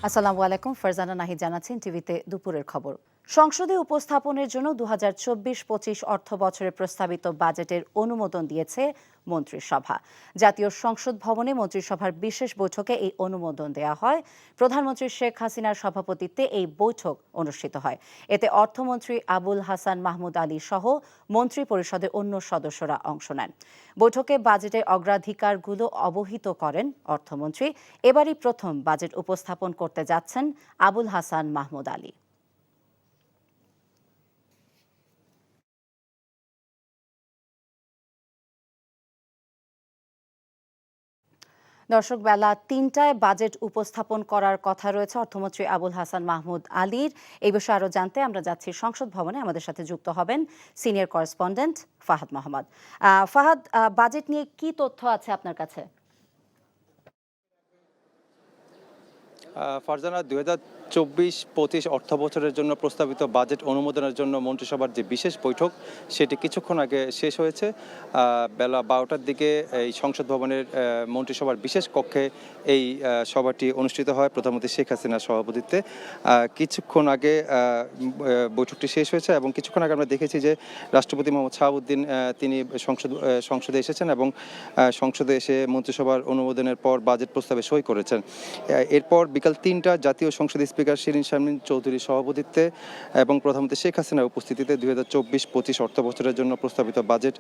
আসসালামু আলাইকুম, ফারজানা নাহিদ জানাচ্ছেন টিভিতে দুপুরের খবর। সংসদে উপস্থাপনের জন্য 2024-25 অর্থ বছরের প্রস্তাবিত বাজেটের অনুমোদন দিয়েছে মন্ত্রিসভা। জাতীয় সংসদ ভবনে মন্ত্রিসভার বিশেষ বৈঠকে এই অনুমোদন দেওয়া হয়। প্রধানমন্ত্রী শেখ হাসিনার সভাপতিত্বে এই বৈঠক অনুষ্ঠিত হয়। এতে অর্থমন্ত্রী আবুল হাসান মাহমুদ আলী সহ মন্ত্রী পরিষদের অন্য সদস্যরা অংশ নেন। বৈঠকে বাজেটের অগ্রাধিকারগুলো অবহিত করেন অর্থমন্ত্রী। এবারই প্রথম বাজেট উপস্থাপন করতে যাচ্ছেন আবুল হাসান মাহমুদ আলী। দর্শক, বেলা ৩টায় বাজেট উপস্থাপন করার কথা রয়েছে অর্থমন্ত্রী আবুল হাসান মাহমুদ আলীর। এই বিষয়ে আরও জানতে আমরা যাচ্ছি সংসদ ভবনে। আমাদের সাথে যুক্ত হবেন senior correspondent Fahad Mahmud. Fahad, budget নিয়ে কি তথ্য আছে আপনার কাছে? ফারজানা, 2024-25 অর্থ বছরের জন্য প্রস্তাবিত বাজেট অনুমোদনের জন্য মন্ত্রিসভার যে বিশেষ বৈঠক সেটি কিছুক্ষণ আগে শেষ হয়েছে। বেলা 12টার দিকে এই সংসদ ভবনের মন্ত্রিসভার বিশেষ কক্ষে এই সভাটি অনুষ্ঠিত হয় প্রধানমন্ত্রী শেখ হাসিনার সভাপতিত্বে। কিছুক্ষণ আগে বৈঠকটি শেষ হয়েছে এবং কিছুক্ষণ আগে আমরা দেখেছি যে রাষ্ট্রপতি মোহাম্মদ শাহাবুদ্দিন তিনি সংসদে এসেছেন এবং সংসদে এসে মন্ত্রিসভার অনুমোদনের পর বাজেট প্রস্তাবে সই করেছেন। এরপর বিকাল 3টা জাতীয় সংসদের স্পিকার শিরীন শারমিন চৌধুরীর সভাপতিত্বে এবং প্রধানমন্ত্রী শেখ হাসিনার উপস্থিতিতে 2024-25 অর্থ বছরের জন্য প্রস্তাবিত বাজেট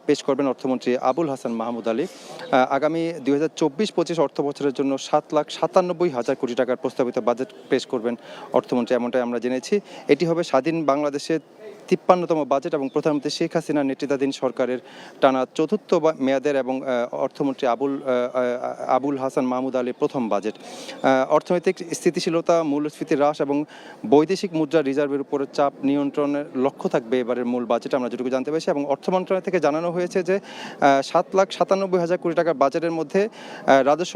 পেশ করবেন অর্থমন্ত্রী আবুল হাসান মাহমুদ আলী। আগামী 2024-25 অর্থ বছরের জন্য 7,97,000 কোটি টাকার প্রস্তাবিত বাজেট পেশ করবেন অর্থমন্ত্রী, এমনটাই আমরা জেনেছি। এটি হবে স্বাধীন বাংলাদেশের 53তম বাজেট এবং প্রধানমন্ত্রী শেখ হাসিনার নেতৃত্বাধীন সরকারের টানা চতুর্থ মেয়াদের এবং অর্থমন্ত্রী আবুল হাসান মাহমুদ আলীর প্রথম বাজেট। অর্থনৈতিক স্থিতিশীলতা, মূল্যস্ফীতি হ্রাস এবং বৈদেশিক মুদ্রা রিজার্ভের উপর চাপ নিয়ন্ত্রণের লক্ষ্য থাকবে এবারের মূল বাজেট, আমরা যেটুকু জানতে পেরেছি। এবং অর্থ মন্ত্রণালয় থেকে জানানো হয়েছে যে 7,97,000 কোটি টাকার বাজেটের মধ্যে রাজস্ব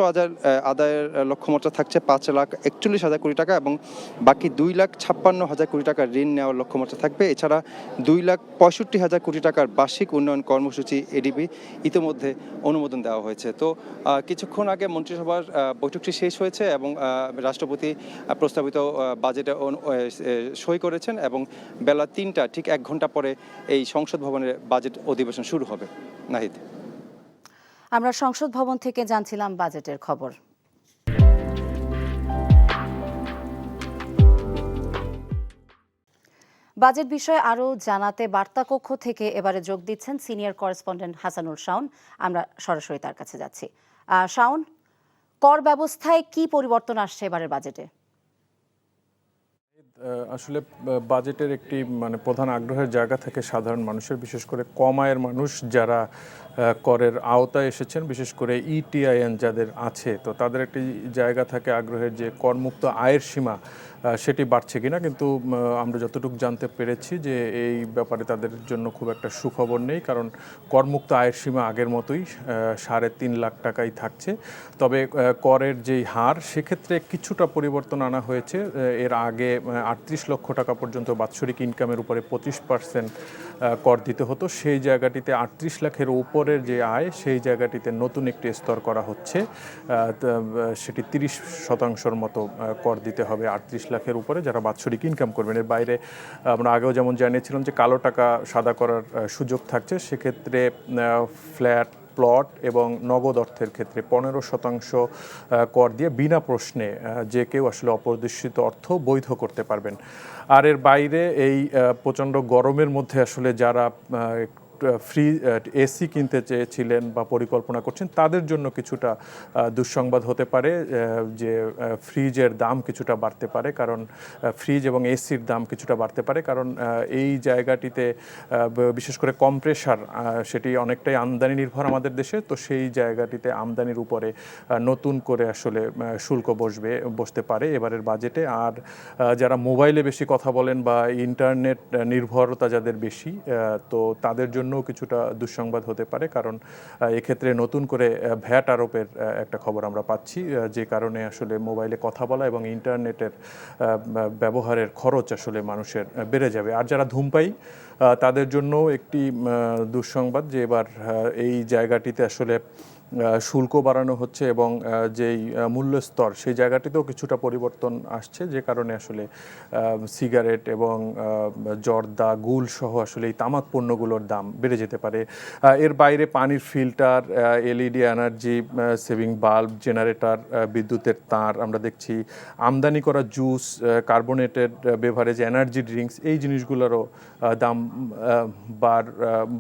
আদায়ের লক্ষ্যমাত্রা থাকছে 5,41,000 কোটি টাকা এবং বাকি 2,56,000 কোটি টাকার ঋণ নেওয়ার লক্ষ্যমাত্রা থাকবে। এছাড়া 2,65,000 কোটি টাকার বার্ষিক উন্নয়ন কর্মসূচি এডিবি ইতিমধ্যে অনুমোদন দেওয়া হয়েছে। তো কিছুক্ষণ আগে মন্ত্রিসভার বৈঠকটি শেষ হয়েছে এবং রাষ্ট্রপতি প্রস্তাবিত বাজেটে সই করেছেন এবং বেলা 3টা ঠিক 1 ঘন্টা পরে এই সংসদ ভবনের বাজেট অধিবেশন শুরু হবে। নাহিদ, আমরা সংসদ ভবন থেকে জানছিলাম বাজেটের খবর। বাজেট বিষয়ে আরও জানাতে বার্তা কক্ষ থেকে এবারে যোগ দিচ্ছেন সিনিয়র করেসপন্ডেন্ট হাসানুল শাওন। আমরা সরাসরি তার কাছে যাচ্ছি। শাওন, কর ব্যবস্থায় কি পরিবর্তন আসছে এবারের বাজেটে? আসলে বাজেটের একটি প্রধান আগ্রহের জায়গা থেকে সাধারণ মানুষের, বিশেষ করে কম আয়ের মানুষ যারা করের আওতায় এসেছেন, বিশেষ করে ইটিআইএন যাদের আছে, তো তাদের একটি জায়গা থাকে আগ্রহের যে করমুক্ত আয়ের সীমা সেটি বাড়ছে কিনা। কিন্তু আমরা যতটুকু জানতে পেরেছি যে এই ব্যাপারে তাদের জন্য খুব একটা সুখবর নেই, কারণ করমুক্ত আয়ের সীমা আগের মতোই 3.5 লাখ টাকাই থাকছে। তবে করের যেই হার সেক্ষেত্রে কিছুটা পরিবর্তন আনা হয়েছে। এর আগে 38 লক্ষ টাকা পর্যন্ত বাৎসরিক ইনকামের উপরে 25% কর দিতে হতো। সেই জায়গাটিতে 38 লাখের উপরের যে আয় সেই জায়গাটিতে নতুন একটি স্তর করা হচ্ছে। সেটি 30% মতো কর দিতে হবে 38 লাখের উপরে যারা বাৎসরিক ইনকাম করবেন। এর বাইরে আমরা আগেও যেমন জানিয়েছিলাম যে কালো টাকা সাদা করার সুযোগ থাকছে। সেক্ষেত্রে ফ্ল্যাট, প্লট এবং নগদ অর্থের ক্ষেত্রে 15% কর দিয়ে বিনা প্রশ্নে যে কেউ আসলে অপরিদর্শিত অর্থ বৈধ করতে পারবেন। আর এর বাইরে এই প্রচণ্ড গরমের মধ্যে আসলে যারা ফ্রি এসি কিনতে চেয়েছিলেন বা পরিকল্পনা করছেন তাদের জন্য কিছুটা দুঃসংবাদ হতে পারে যে ফ্রিজের দাম কিছুটা বাড়তে পারে, কারণ ফ্রিজ এবং এসির দাম কিছুটা বাড়তে পারে, কারণ এই জায়গাটিতে বিশেষ করে কম্প্রেসার সেটি অনেকটাই আমদানি নির্ভর আমাদের দেশে। তো সেই জায়গাটিতে আমদানির উপরে নতুন করে আসলে শুল্ক বসতে পারে এবারের বাজেটে। আর যারা মোবাইলে বেশি কথা বলেন বা ইন্টারনেট নির্ভরতা যাদের বেশি, তো তাদের জন্য কিছুটা দুঃসংবাদ হতে পারে, কারণ এক্ষেত্রে নতুন করে ভ্যাট আরোপের একটা খবর আমরা পাচ্ছি, যে কারণে আসলে মোবাইলে কথা বলা এবং ইন্টারনেটের ব্যবহারের খরচ আসলে মানুষের বেড়ে যাবে। আর যারা ধূমপায়ী তাদের জন্য একটি দুঃসংবাদ যে এবার এই জায়গাটিতে আসলে শুল্ক বাড়ানো হচ্ছে এবং যেই মূল্যস্তর সেই জায়গাটিতেও কিছুটা পরিবর্তন আসছে, যে কারণে আসলে সিগারেট এবং জর্দা গুল সহ আসলে এই তামাক পণ্যগুলোর দাম বেড়ে যেতে পারে। এর বাইরে পানির filter, LED energy saving bulb, generator, বিদ্যুতের তার, আমরা দেখছি আমদানি করা juice, carbonated beverage, energy drinks, এই জিনিসগুলোরও দাম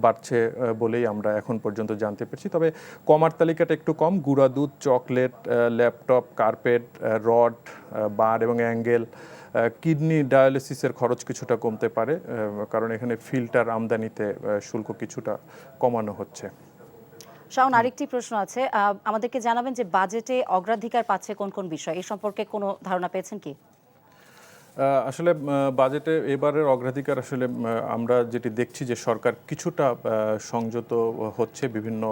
বাড়ছে বলেই আমরা এখন পর্যন্ত জানতে পেরেছি। তবে কমার তালিকাটা একটু কম। গুঁড়া দুধ, চকলেট, ল্যাপটপ, কার্পেট, রড, বার এবং অ্যাঙ্গেল, কিডনি ডায়ালিসিসের খরচ কিছুটা কমতে পারে, কারণ এখানে ফিল্টার আমদানিতে শুল্ক কিছুটা কমানো হচ্ছে। শাওন, আরেকটি প্রশ্ন আছে, আমাদেরকে জানাবেন যে বাজেটে অগ্রাধিকার পাচ্ছে কোন কোন বিষয়, এই সম্পর্কে কোনো ধারণা পেয়েছেন কি? আসলে বাজেটে এবারের অগ্রাধিকার আসলে আমরা যেটি দেখছি যে সরকার কিছুটা সংযত হচ্ছে বিভিন্ন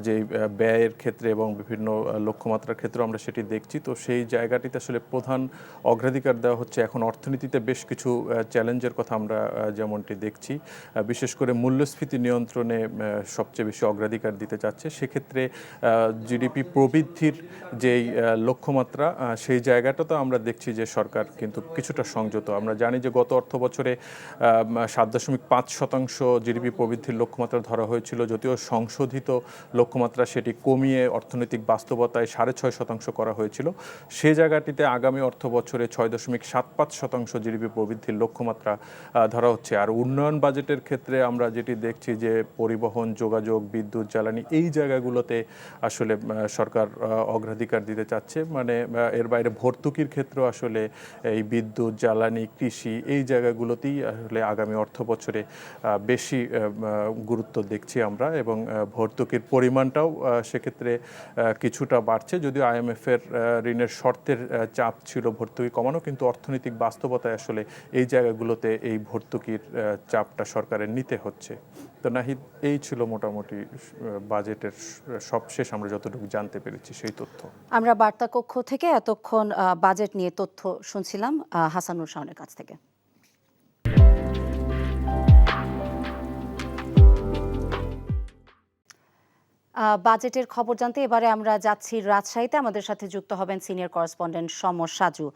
যে ব্যয়ের ক্ষেত্রে এবং বিভিন্ন লক্ষ্যমাত্রার ক্ষেত্রে আমরা সেটি দেখছি। তো সেই জায়গাটিতে আসলে প্রধান অগ্রাধিকার দেওয়া হচ্ছে এখন অর্থনীতিতে বেশ কিছু চ্যালেঞ্জের কথা আমরা যেমনটি দেখছি, বিশেষ করে মূল্যস্ফীতি নিয়ন্ত্রণে সবচেয়ে বেশি অগ্রাধিকার দিতে চাচ্ছে। সেক্ষেত্রে জিডিপি প্রবৃদ্ধির যেই লক্ষ্যমাত্রা সেই জায়গাটাতে আমরা দেখছি যে সরকার কিন্তু কিছুটা সংযত। আমরা জানি যে গত অর্থ বছরে 7.5% জিডিপি প্রবৃদ্ধির লক্ষ্যমাত্রা ধরা হয়েছিল, যদিও সংশোধিত লক্ষ্যমাত্রা সেটি কমিয়ে অর্থনৈতিক বাস্তবতায় 6.5% করা হয়েছিল। সে জায়গাটিতে আগামী অর্থ বছরে 6.75% জিডিপি প্রবৃদ্ধির লক্ষ্যমাত্রা ধরা হচ্ছে। আর উন্নয়ন বাজেটের ক্ষেত্রে আমরা যেটি দেখছি যে পরিবহন, যোগাযোগ, বিদ্যুৎ, জ্বালানি, এই জায়গাগুলোতে আসলে সরকার অগ্রাধিকার দিতে চাচ্ছে। মানে এর বাইরে ভর্তুকির ক্ষেত্রেও আসলে এই বিদ্যুৎ, জ্বালানি, কৃষি, এই জায়গাগুলোতেই আসলে আগামী অর্থ বছরে বেশি গুরুত্ব দেখছি আমরা, এবং ভর্তুকির পরিমাণটাও সেক্ষেত্রে কিছুটা বাড়ছে। যদিও আইএমএফের ঋণের শর্তের চাপ ছিল ভর্তুকি কমানো, কিন্তু অর্থনৈতিক বাস্তবতায় আসলে এই জায়গাগুলোতে এই ভর্তুকির চাপটা সরকারের নিতে হচ্ছে। তো নাহিদ, এই ছিল মোটামুটি বাজেটের সবশেষ আমরা যতটুকু জানতে পেরেছি সেই তথ্য। আমরা বার্তা কক্ষ থেকে এতক্ষণ বাজেট নিয়ে তথ্য শুনছিলাম হাসানুর শাওনের কাছ থেকে। বাজেটের খবর জানতে এবারে আমরা যাচ্ছি রাজশাহীতে। আমাদের সাথে যুক্ত হবেন সিনিয়র করেসপন্ডেন্ট সমর সাজু।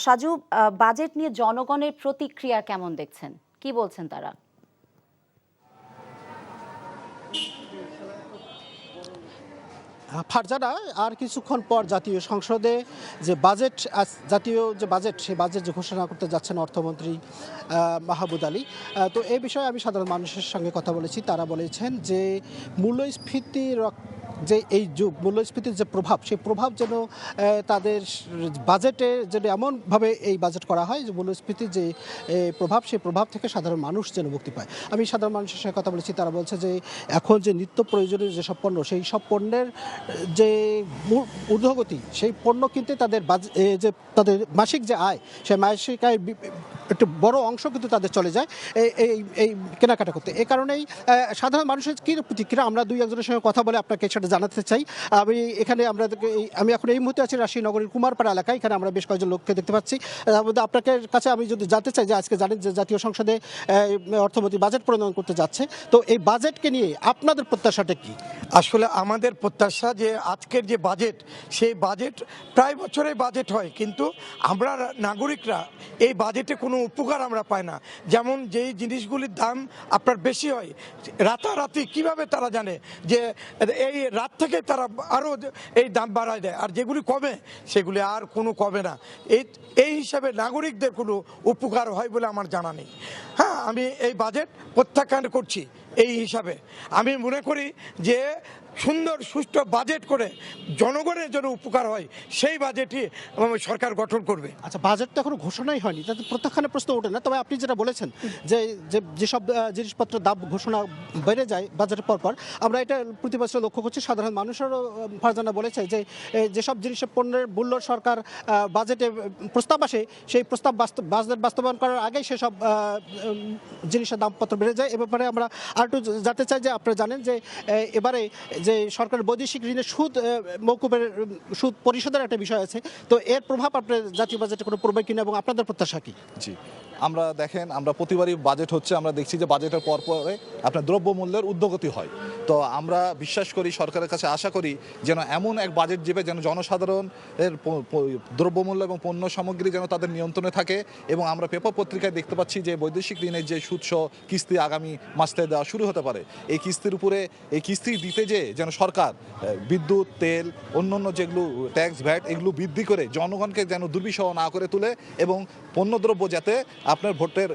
সাজু, বাজেট নিয়ে জনগণের প্রতিক্রিয়া কেমন দেখছেন, কি বলছেন তারা? ফারজানা, আর কিছুক্ষণ পর জাতীয় সংসদে যে বাজেট, জাতীয় যে বাজেট, সেই বাজেট যে ঘোষণা করতে যাচ্ছেন অর্থমন্ত্রী মাহমুদ আলী। তো এই বিষয়ে আমি সাধারণ মানুষের সঙ্গে কথা বলেছি, তারা বলেছেন যে মূল্যস্ফীতির যে এই যুগ, মূল্যস্ফীতির যে প্রভাব, সেই প্রভাব যেন তাদের বাজেটে যেন এমনভাবে এই বাজেট করা হয় যে মূল্যস্ফীতির যে প্রভাব, সেই প্রভাব থেকে সাধারণ মানুষ যেন মুক্তি পায়। আমি সাধারণ মানুষের সঙ্গে কথা বলেছি, তারা বলছে যে এখন যে নিত্য প্রয়োজনীয় যেসব পণ্য, সেই সব পণ্যের যে ঊর্ধ্বগতি, সেই পণ্য কিনতে তাদের যে তাদের মাসিক যে আয়, সেই মাসিক আয় একটু বড় অংশ কিন্তু তাদের চলে যায় এই কেনাকাটা করতে। এই কারণেই সাধারণ মানুষের কী প্রতিক্রিয়া, আমরা দুই একজনের সঙ্গে কথা বলে আপনাকে সেটা জানাতে চাই। আমি এখন এই মুহূর্তে আছি রাজশাহী নগরীর কুমারপাড়া এলাকায়। এখানে আমরা বেশ কয়েকজন লোককে দেখতে পাচ্ছি। তার মধ্যে আপনাকে কাছে আমি যদি জানতে চাই যে আজকে জানেন যে জাতীয় সংসদে অর্থমন্ত্রী বাজেট প্রণয়ন করতে যাচ্ছে, তো এই বাজেটকে নিয়ে আপনাদের প্রত্যাশাটা কি? আসলে আমাদের প্রত্যাশা যে আজকের যে বাজেট, সেই বাজেট প্রায় বছরেই বাজেট হয়, কিন্তু আমরা নাগরিকরা এই বাজেটে কোনো উপকার আমরা পাই না। যেমন যেই জিনিসগুলির দাম আপনার বেশি হয়, রাতারাতি কিভাবে তারা জানে যে এই রাত থেকে তারা আরও এই দাম বাড়ায় দেয়, আর যেগুলি কমে সেগুলি আর কোনো কমে না। এই হিসাবে নাগরিকদের কোনো উপকার হয় বলে আমার জানা নেই। হ্যাঁ, আমি এই বাজেট প্রত্যাখ্যান করছি। এই হিসাবে আমি মনে করি যে সুন্দর সুষ্ঠু বাজেট করে জনগণের জন্য উপকার হয় সেই বাজেটই সরকার গঠন করবে। আচ্ছা, বাজেট তো এখনো ঘোষণাই হয়নি, তাতে প্রত্যাখ্যানের প্রশ্ন ওঠে না। তবে আপনি যেটা বলেছেন যে যেসব জিনিসপত্রের দাম ঘোষণা বেড়ে যায় বাজেটের পরপর, আমরা এটা প্রতি বছর লক্ষ্য করছি। সাধারণ মানুষেরও ফারজানা বলেছে যে যেসব জিনিসের পণ্যের মূল্য সরকার বাজেটে প্রস্তাব আসে, সেই প্রস্তাব বাজেট বাস্তবায়ন করার আগেই সেসব জিনিসের দামপত্র বেড়ে যায়। এ ব্যাপারে আমরা আর একটু জানতে চাই যে আপনারা জানেন যে এবারে যে সরকারের বৈদেশিক ঋণের সুদ মওকুফের সুদ পরিশোধের একটা বিষয় আছে, তো এর প্রভাব আপনার জাতীয় বাজেটে কোনো পড়বে কিনা এবং আপনাদের প্রত্যাশা কি? জি, আমরা দেখেন আমরা প্রতিবারই বাজেট হচ্ছে, আমরা দেখছি যে বাজেটের পরে আপনার দ্রব্যমূল্যের ঊর্ধ্বগতি হয়। তো আমরা বিশ্বাস করি, সরকারের কাছে আশা করি যেন এমন এক বাজেট দিবে যেন জনসাধারণের দ্রব্যমূল্য এবং পণ্য সামগ্রী যেন তাদের নিয়ন্ত্রণে থাকে। এবং আমরা পেপার পত্রিকায় দেখতে পাচ্ছি যে বৈদেশিক ঋণের যে সুদসহ কিস্তি আগামী মাস থেকে দেওয়া শুরু হতে পারে। এই কিস্তির উপরে এই কিস্তি দিতে যেন সরকার বিদ্যুৎ, তেল, অন্যান্য যেগুলো ট্যাক্স ভ্যাট এগুলো বৃদ্ধি করে জনগণকে যেন দুর্বিষহ না করে তুলে এবং পণ্যদ্রব্য যাতে আপনার ভোটের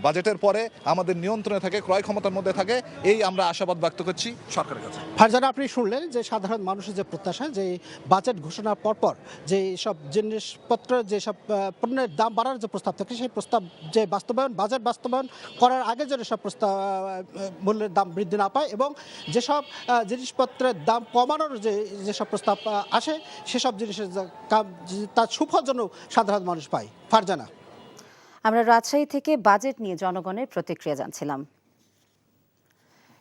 বাজেটের পরে আমাদের নিয়ন্ত্রণে থাকে, ক্রয় ক্ষমতার মধ্যে থাকে, এই আমরা আশাবাদ ব্যক্ত করছি সরকারের কাছে। ফারজানা, আপনি শুনলেন যে সাধারণ মানুষের যে প্রত্যাশা, যে বাজেট ঘোষণার পরপর যে সব জিনিসপত্রের যেসব পণ্যের দাম বাড়ার যে প্রস্তাব থাকে, সেই প্রস্তাব যে বাস্তবায়ন, বাজেট বাস্তবায়ন করার আগে যেন সব প্রস্তাব মূল্যের দাম বৃদ্ধি না পায় এবং যেসব জিনিসপত্রের দাম কমানোর যেসব প্রস্তাব আসে সেসব জিনিসের তার সুফল যেন সাধারণ মানুষ পায়। ফারজানা, আমরা রাজশাহী থেকে বাজেট নিয়ে জনগণের প্রতিক্রিয়া জানছিলাম।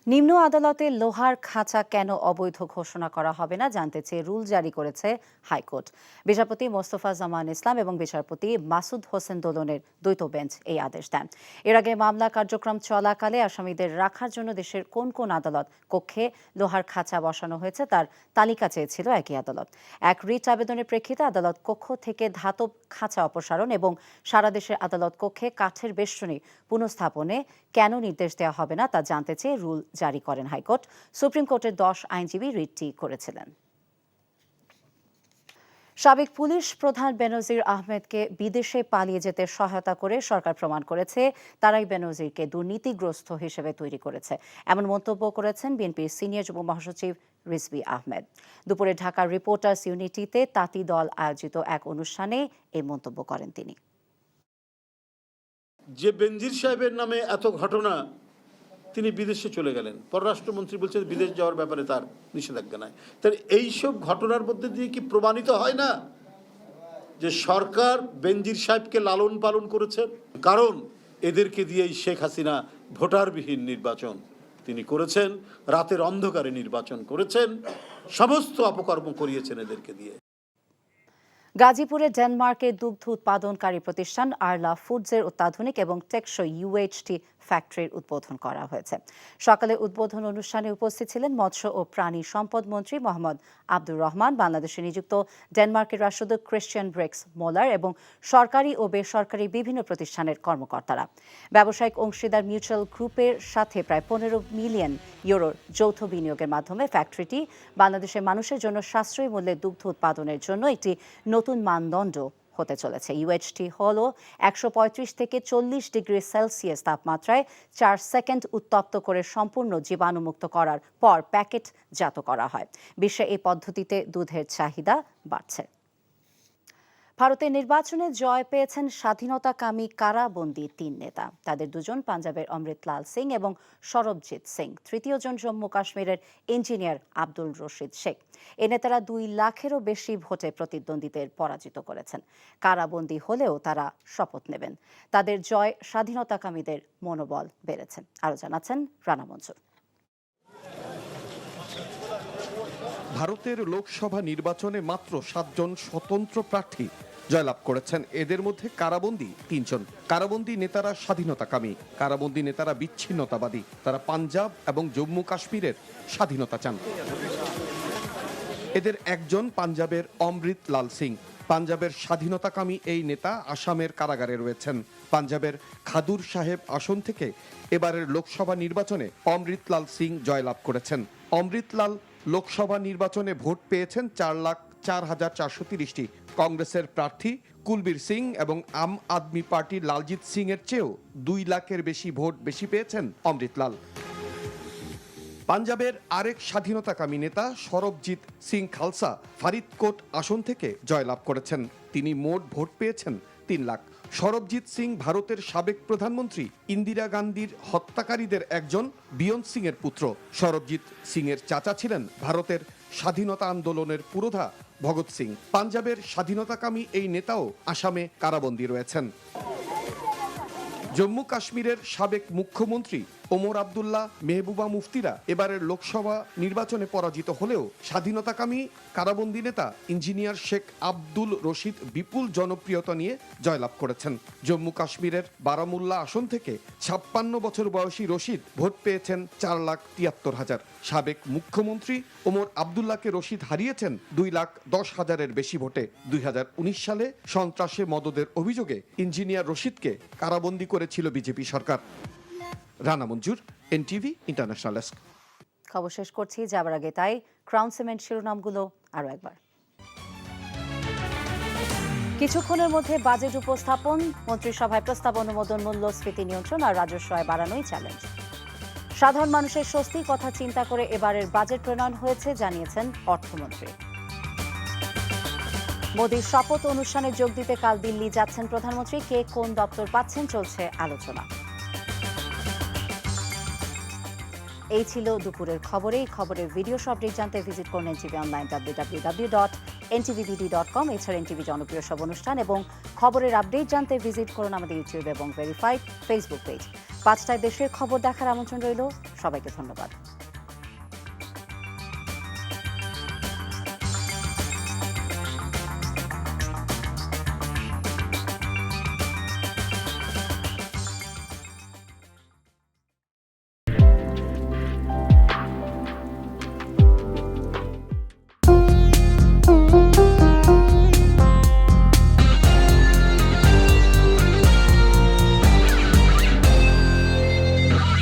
নিম্ন আদালতে লোহার খাঁচা কেন অবৈধ ঘোষণা করা হবে না জানতে চেয়ে রুল জারি করেছে হাইকোর্ট। বিচারপতি মোস্তফা জামান ইসলাম এবং বিচারপতি মাসুদ হোসেন দোলনের দ্বৈত বেঞ্চ এই আদেশ দেন। এর আগে মামলা কার্যক্রম চলাকালে আসামিদের রাখার জন্য দেশের কোন কোন আদালত কক্ষে লোহার খাঁচা বসানো হয়েছে তার তালিকা চেয়েছিল একই আদালত। এক রিট আবেদনের প্রেক্ষিতে আদালত কক্ষ থেকে ধাতব খাঁচা অপসারণ এবং সারা দেশের আদালত কক্ষে কাঠের বেষ্টনী পুনঃস্থাপনে কেন নির্দেশ দেওয়া হবে না তা জানতে চেয়ে রুল জারি করেন হাইকোর্ট। সুপ্রিম কোর্টের 10 আইনজীবী রিটটি করেছিলেন। সাবেক পুলিশ প্রধান বেনজির আহমেদকে বিদেশে পালিয়ে যেতে সহায়তা করে সরকার প্রমাণ করেছে তারাই বেনজিরকে দুর্নীতিগ্রস্ত হিসেবে তৈরি করেছে, এমন মন্তব্য করেছেন বিএনপির সিনিয়র যুগ্ম মহাসচিব রিজভী আহমেদ। দুপুরে ঢাকার রিপোর্টার্স ইউনিটিতে তাঁতি দল আয়োজিত এক অনুষ্ঠানে এই মন্তব্য করেন তিনি। যে বেনজির সাহেবের নামে এত ঘটনা, তিনি বিদেশে চলে গেলেন, পররাষ্ট্রমন্ত্রী বলছেন বিদেশ যাওয়ার ব্যাপারে তার নিষেধাজ্ঞা নাই। তার এইসব ঘটনার মধ্যে দিয়ে কি প্রমাণিত হয় না যে সরকার বেনজির সাহেবকে লালন পালন করেছে? কারণ এদেরকে দিয়েই শেখ হাসিনা ভোটারবিহীন নির্বাচন তিনি করেছেন, রাতের অন্ধকারে নির্বাচন করেছেন, সমস্ত অপকর্ম করিয়েছেন এদেরকে দিয়ে। গাজীপুরে ডেনমার্কের দুগ্ধ উৎপাদনকারী প্রতিষ্ঠান আরলা ফুডসের অত্যাধুনিক এবং টেকসই ইউএইচটি ফ্যাক্টরির উদ্বোধন করা হয়েছে। সকালে উদ্বোধন অনুষ্ঠানে উপস্থিত ছিলেন মৎস্য ও প্রাণী সম্পদ মন্ত্রী মোহাম্মদ আব্দুর রহমান, বাংলাদেশে নিযুক্ত ডেনমার্কের রাষ্ট্রদূত ক্রিশ্চিয়ান ব্রেক্স মোলার এবং সরকারি ও বেসরকারি বিভিন্ন প্রতিষ্ঠানের কর্মকর্তারা। ব্যবসায়িক অংশীদার মিউচুয়াল গ্রুপের সাথে প্রায় 15 মিলিয়ন ইউরোর যৌথ বিনিয়োগের মাধ্যমে ফ্যাক্টরিটি বাংলাদেশের মানুষের জন্য সাশ্রয়ী মূল্যে দুগ্ধ উৎপাদনের জন্য একটি নতুন মানদণ্ড হতে চলেছে। ইউএইচটি হল 135 থেকে 40 ডিগ্রি সেলসিয়াস তাপমাত্রায় 4 সেকেন্ড উত্তপ্ত করে সম্পূর্ণ জীবাণুমুক্ত করার পর প্যাকেটজাত করা হয়। বিশ্বে এই পদ্ধতিতে দুধের চাহিদা বাড়ছে। ভারতের নির্বাচনে জয় পেয়েছেন স্বাধীনতাকামী কারাবন্দী 3 নেতা। তাদের দুজন পাঞ্জাবের অমৃতলাল সিং এবং সরবজিৎ সিং, তৃতীয়জন জম্মু কাশ্মীরের ইঞ্জিনিয়ার আব্দুল রশিদ শেখ। এ নেতারা 2 লাখেরও বেশি ভোটে প্রতিদ্বন্দ্বীদের পরাজিত করেছেন। কারাবন্দী হলেও তারা শপথ নেবেন। তাদের জয় স্বাধীনতাকামীদের মনোবল বেড়েছে। আরও জানাচ্ছেন রানা মনসুর। ভারতের লোকসভা নির্বাচনে মাত্র 7 জন স্বতন্ত্র প্রার্থী জয়লাভ করেছেন। এদের মধ্যে কারাবন্দী 3 জন। কারাবন্দী নেতারা স্বাধীনতাকামী, কারাবন্দী নেতারা বিচ্ছিন্নতাবাদী। তারা পাঞ্জাব এবং জম্মু কাশ্মীরের স্বাধীনতা চান। এদের একজন পাঞ্জাবের অমৃতলাল সিং। পাঞ্জাবের স্বাধীনতাকামী এই নেতা আসামের কারাগারে রয়েছেন। পাঞ্জাবের খাদুর সাহেব আসন থেকে এবারের লোকসভা নির্বাচনে অমৃতলাল সিং জয়লাভ করেছেন। অমৃতলাল লোকসভা নির্বাচনে ভোট পেয়েছেন 4,04,430টি। কংগ্রেসের প্রার্থী কুলবীর সিং এবং আম আদমি পার্টির লালজিৎ সিং এর চেয়েও 2 লাখের বেশি ভোট বেশি পেয়েছেন অমৃতলাল। পাঞ্জাবের আরেক স্বাধীনতাকামী নেতা সরবজিৎ সিং খালসা ফারিদকোট আসন থেকে জয়লাভ করেছেন। তিনি মোট ভোট পেয়েছেন 3 লাখ। সরবজিৎ সিং ভারতের সাবেক প্রধানমন্ত্রী ইন্দিরা গান্ধীর হত্যাকারীদের একজন বিয়ন সিং এর পুত্র। সরবজিৎ সিং এর চাচা ছিলেন ভারতের স্বাধীনতা আন্দোলনের পুরোধা ভগৎ সিং। পাঞ্জাবের স্বাধীনতাকামী এই নেতাও আসামে কারাবন্দী রয়েছেন। জম্মু কাশ্মীরের সাবেক মুখ্যমন্ত্রী ওমর আব্দুল্লাহ, মেহবুবা মুফতিরা এবারের লোকসভা নির্বাচনে পরাজিত হলেও স্বাধীনতাকামী কারাবন্দী নেতা ইঞ্জিনিয়ার শেখ আব্দুল রশিদ বিপুল জনপ্রিয়তা নিয়ে জয়লাভ করেছেন। জম্মু কাশ্মীরের বারামুল্লা আসন থেকে 56 বছর বয়সী রশিদ ভোট পেয়েছেন 4,73,000। সাবেক মুখ্যমন্ত্রী ওমর আব্দুল্লাহকে রশিদ হারিয়েছেন 2,10,000-এর বেশি ভোটে। 2019 সালে সন্ত্রাসে মদদের অভিযোগে ইঞ্জিনিয়ার রশিদকে কারাবন্দী করেছিল বিজেপি সরকার। রানা মঞ্জুর, এনটিভি ইন্টারন্যাশনাল ডেস্ক। খবর শেষ করছি, যাবার আগে তাই ক্রাউন সিমেন্ট শিরোনামগুলো আরও একবার। কিছুক্ষণের মধ্যে বাজেট উপস্থাপন, মন্ত্রিসভায় প্রস্তাব অনুমোদন, মূল্যস্ফীতি নিয়ন্ত্রণ আর রাজস্ব আয় বাড়ানোই চ্যালেঞ্জ। সাধারণ মানুষের স্বস্তির কথা চিন্তা করে এবারের বাজেট প্রণয়ন হয়েছে, জানিয়েছেন অর্থমন্ত্রী। মোদির শপথ অনুষ্ঠানে যোগ দিতে কাল দিল্লি যাচ্ছেন প্রধানমন্ত্রী। কে কোন দপ্তর পাচ্ছেন চলছে আলোচনা। এই ছিল দুপুরের খবরে। এই খবরের ভিডিও আপডেট জানতে ভিজিট করুন এনটিভি অনলাইন www.ntvbd.com। এছাড়া এনটিভি জনপ্রিয় সব অনুষ্ঠান এবং খবরের আপডেট জানতে ভিজিট করুন আমাদের ইউটিউব এবং ভেরিফাইড ফেসবুক পেজ। 5টায় দেশের খবর দেখার আমন্ত্রণ রইল। সবাইকে ধন্যবাদ।